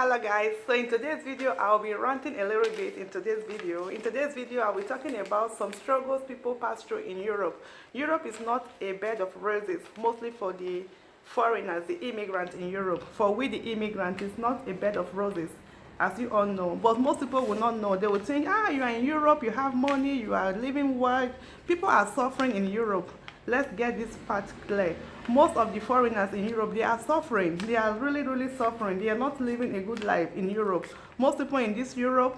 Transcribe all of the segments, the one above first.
Hello guys, so in today's video I'll be ranting a little bit in today's video. In today's video I'll be talking about some struggles people pass through in Europe. Europe is not a bed of roses, mostly for the foreigners, the immigrants in Europe. For we the immigrants, it's not a bed of roses, as you all know. But most people will not know. They will think, you are in Europe, you have money, you are living well. People are suffering in Europe. Let's get this fact clear. Most of the foreigners in Europe, they are suffering. They are really suffering. They are not living a good life in Europe. Most people in this Europe,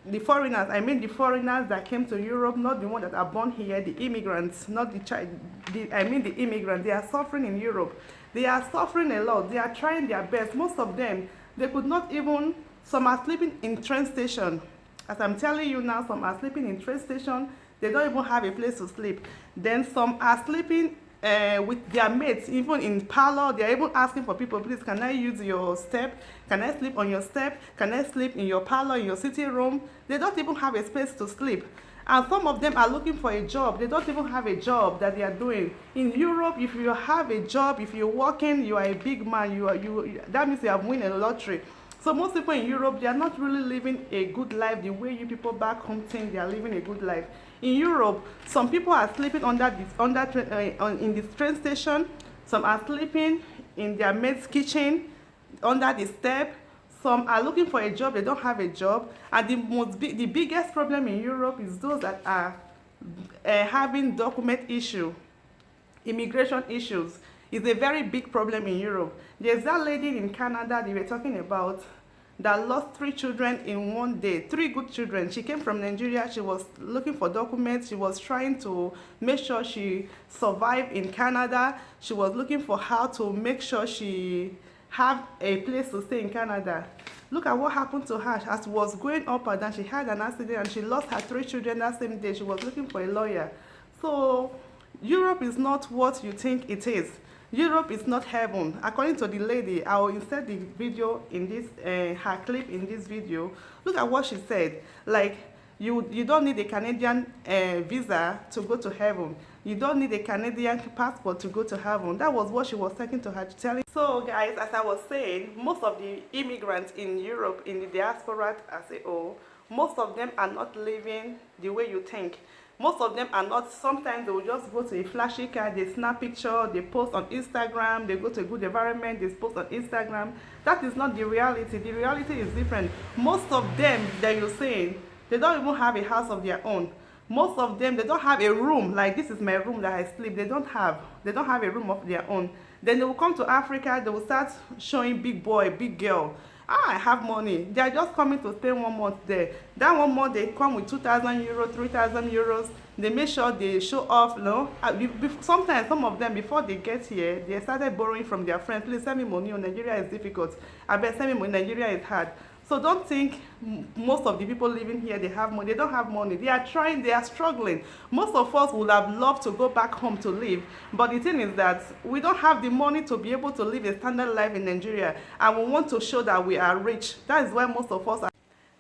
the foreigners, I mean the foreigners that came to Europe, not the ones that are born here, the immigrants, not the child, I mean the immigrants, they are suffering in Europe. They are suffering a lot. They are trying their best. Most of them, they could not even, some are sleeping in train station. As I'm telling you now, some are sleeping in train station. They don't even have a place to sleep. Then some are sleeping with their mates, even in parlor. They are even asking for people, please, can I use your step? Can I sleep on your step? Can I sleep in your parlor, in your sitting room? They don't even have a space to sleep. And some of them are looking for a job. They don't even have a job that they are doing. In Europe, if you have a job, if you're working, you are a big man. That means you have won a lottery. So most people in Europe, they are not really living a good life the way you people back home think they are living a good life. In Europe, some people are sleeping in this train station. Some are sleeping in their mate's kitchen, under the step. Some are looking for a job, they don't have a job. And the biggest problem in Europe is those that are having document issue, immigration issues. Is a very big problem in Europe. There's that lady in Canada they were talking about that lost 3 children in one day. 3 good children. She came from Nigeria. She was looking for documents. She was trying to make sure she survived in Canada. She was looking for how to make sure she have a place to stay in Canada. Look at what happened to her. As she was going up and down, she had an accident and she lost her 3 children that same day. She was looking for a lawyer. So Europe is not what you think it is. Europe is not heaven. According to the lady, I will insert the video in this, her clip in this video. Look at what she said. Like, you don't need a Canadian visa to go to heaven. You don't need a Canadian passport to go to heaven. That was what she was talking to her, telling. So guys, as I was saying, most of the immigrants in Europe, in the diaspora as a whole, most of them are not living the way you think. Most of them are not. Sometimes they will just go to a flashy car, they snap picture, they post on Instagram, they go to a good environment, they post on Instagram. That is not the reality. The reality is different. Most of them that you're saying, they don't even have a house of their own. Most of them, they don't have a room. Like, this is my room that I sleep. They don't have a room of their own. Then they will come to Africa, they will start showing big boy, big girl. I have money. They are just coming to stay 1 month there. That 1 month they come with 2,000 euros, 3,000 euros. They make sure they show off. No, sometimes some of them before they get here, they started borrowing from their friends. Please send me money. Nigeria is difficult. I bet send me money. Nigeria is hard. So don't think most of the people living here, they have money. They don't have money. They are trying, they are struggling. Most of us would have loved to go back home to live. But the thing is that we don't have the money to be able to live a standard life in Nigeria. And we want to show that we are rich. That is why most of us are.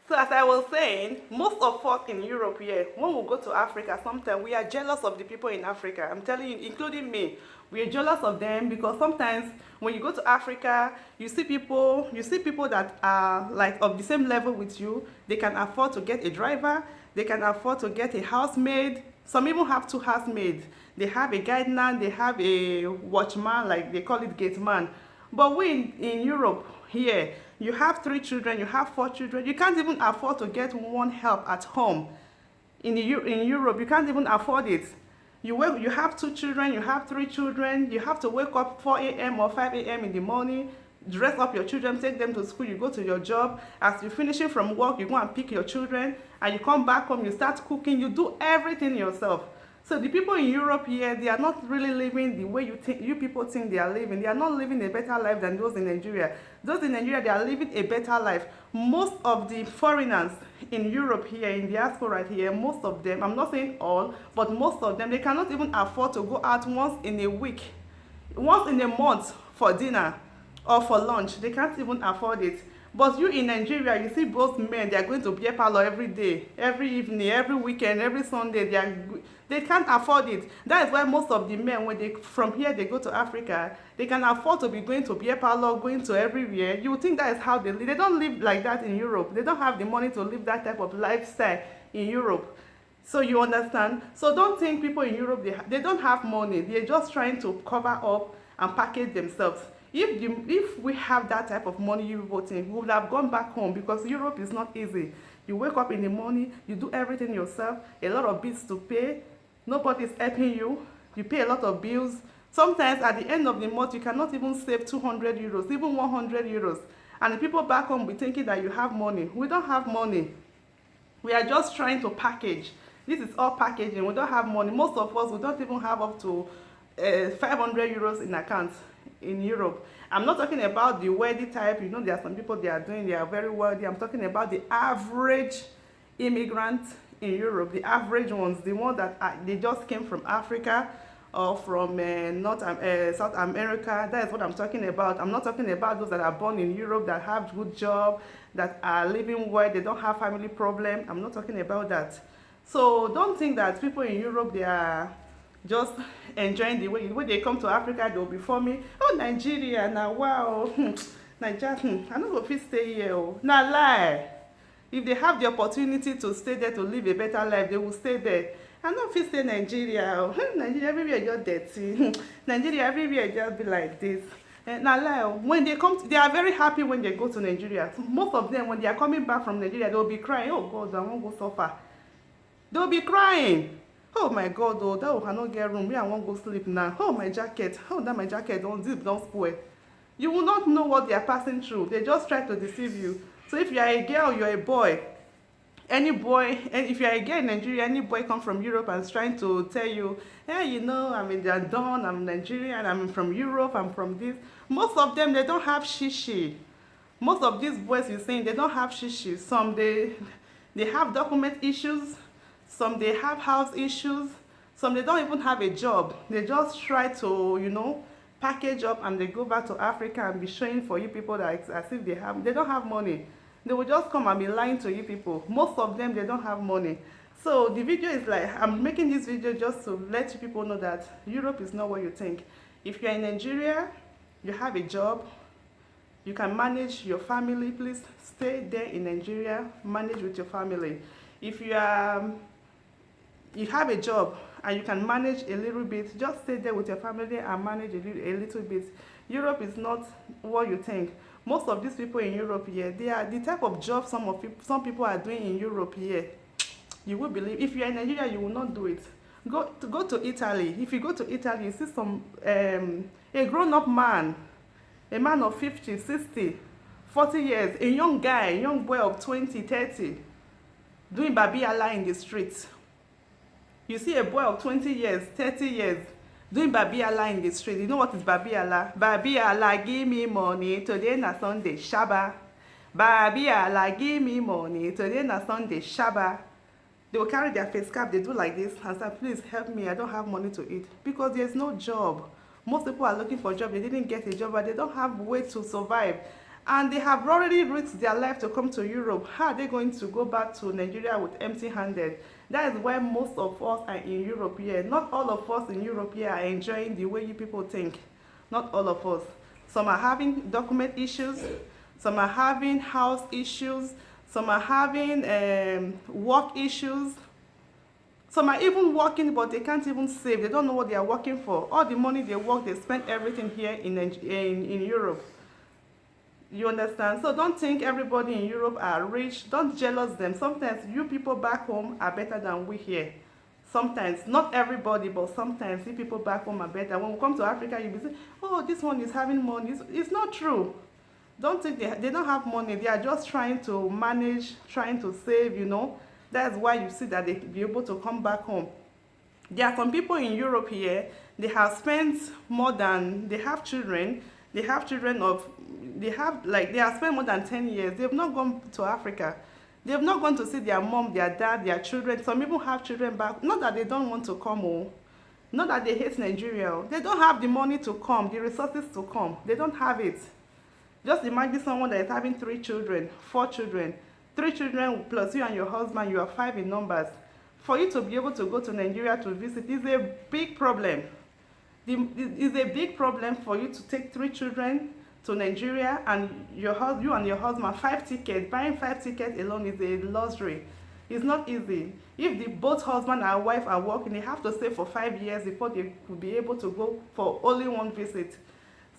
So as I was saying, most of us in Europe here, when we go to Africa, sometimes we are jealous of the people in Africa. I'm telling you, including me. We are jealous of them because sometimes when you go to Africa, you see people that are like of the same level with you. They can afford to get a driver. They can afford to get a housemaid. Some even have 2 housemaids. They have a gardener. They have a watchman, like they call it gate man. But we in Europe here, you have 3 children, you have 4 children. You can't even afford to get one help at home. In Europe, you can't even afford it. You have 2 children, you have 3 children, you have to wake up 4 a.m. or 5 a.m. in the morning, dress up your children, take them to school, you go to your job. As you're finishing from work, you go and pick your children, and you come back home, you start cooking, you do everything yourself. So the people in Europe here, they are not really living the way you people think they are living. They are not living a better life than those in Nigeria. Those in Nigeria, they are living a better life. Most of the foreigners in Europe here, in diaspora here, most of them, I'm not saying all, but most of them, they cannot even afford to go out once in a week, once in a month for dinner or for lunch. They can't even afford it. But you in Nigeria, you see both men, they are going to beer parlor every day, every evening, every weekend, every Sunday. They can't afford it. That is why most of the men, when they from here they go to Africa, they can afford to be going to beer parlor, going to everywhere. You would think that is how they live. They don't live like that in Europe. They don't have the money to live that type of lifestyle in Europe. So you understand? So don't think people in Europe, they don't have money. They're just trying to cover up and package themselves. If we have that type of money you people think, we would have gone back home, because Europe is not easy. You wake up in the morning, you do everything yourself, a lot of bills to pay, nobody's helping you, you pay a lot of bills. Sometimes at the end of the month, you cannot even save 200 euros, even 100 euros. And the people back home will be thinking that you have money. We don't have money. We are just trying to package. This is all packaging. We don't have money. Most of us, we don't even have up to 500 euros in accounts in Europe. I'm not talking about the wealthy type. You know, there are some people they are very wealthy. I'm talking about the average immigrant in Europe, the average ones, the ones that they just came from Africa or from South America. That is what I'm talking about. I'm not talking about those that are born in Europe, that have good job, that are living well, they don't have family problem. I'm not talking about that. So don't think that people in Europe, they are just enjoying the way when they come to Africa, they'll be for me. Oh, Nigeria, now wow, Nigeria, I don't know if we stay here. Oh, now lie. If they have the opportunity to stay there to live a better life, they will stay there. I don't know if we stay Nigeria. Oh, Nigeria everywhere just dirty. Nigeria everywhere just be like this. Now lie. When they come, they are very happy when they go to Nigeria. Most of them, when they are coming back from Nigeria, they'll be crying. Oh God, I won't go suffer. They'll be crying. Oh my God, oh, that will not get room. I won't go sleep now. Oh, my jacket. Oh, that my jacket don't spoil. You will not know what they are passing through. They just try to deceive you. So if you are a girl, you are a boy. Any boy, and if you are a girl in Nigeria, any boy come from Europe and is trying to tell you, hey, you know, I'm in London, I'm Nigerian, I'm from Europe, I'm from this. Most of them, they don't have shishi. Most of these boys you're saying, they don't have shishi. Some they have document issues. Some they have house issues. Some they don't even have a job. They just try to, you know, package up and they go back to Africa and be showing for you people that as if they don't have money. They will just come and be lying to you people. Most of them, they don't have money. So the video is like, I'm making this video just to let you people know that Europe is not what you think. If you're in Nigeria, you have a job, you can manage your family, please stay there in Nigeria, manage with your family. If you have a job and you can manage a little bit, just stay there with your family and manage a little bit. Europe is not what you think. Most of these people in Europe here, they are the type of job some people are doing in Europe here. You will believe. If you are in Nigeria, you will not do it. Go to Italy. If you go to Italy, you see a grown-up man, a man of 50, 60, 40 years, a young guy, a young boy of 20, 30, doing babiala in the streets. You see a boy of 20 years, 30 years, doing babiala in the street. You know what is babiala? Babiala, give me money, today na Sunday, Shaba. Babiala, give me money, today na Sunday, Shaba. They will carry their face cap, they do like this, and say, please help me, I don't have money to eat. Because there's no job. Most people are looking for a job, they didn't get a job, but they don't have a way to survive. And they have already risked their life to come to Europe. How are they going to go back to Nigeria with empty-handed? That is why most of us are in Europe here. Not all of us in Europe here are enjoying the way you people think. Not all of us. Some are having document issues. Some are having house issues. Some are having work issues. Some are even working, but they can't even save. They don't know what they are working for. All the money they work, they spend everything here in Europe. You understand? So don't think everybody in Europe are rich. Don't jealous them. Sometimes you people back home are better than we here. Sometimes, not everybody, but sometimes you people back home are better. When we come to Africa, you'll be saying, oh, this one is having money. It's not true. Don't think they don't have money. They are just trying to manage, trying to save, you know. That's why you see that they be able to come back home. There are some people in Europe here, they have spent more than, they have children. They have children of, they have spent more than 10 years. They have not gone to Africa. They have not gone to see their mom, their dad, their children. Some people have children back. Not that they don't want to come home. Not that they hate Nigeria. They don't have the money to come, the resources to come. They don't have it. Just imagine someone that is having 3 children, 4 children, 3 children plus you and your husband, you are 5 in numbers. For you to be able to go to Nigeria to visit is a big problem. It's a big problem for you to take 3 children to Nigeria and you and your husband 5 tickets. Buying 5 tickets alone is a luxury. It's not easy. If both husband and wife are working, they have to stay for 5 years before they will be able to go for only one visit.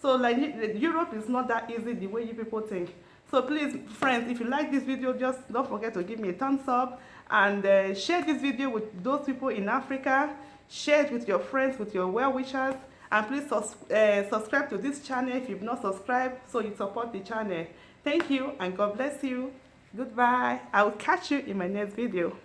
So like Europe is not that easy the way you people think. So please, friends, if you like this video, just don't forget to give me a thumbs up and share this video with those people in Africa. Share it with your friends, with your well-wishers, and please subscribe to this channel if you've not subscribed, so you support the channel. Thank you and God bless you. Goodbye. I will catch you in my next video.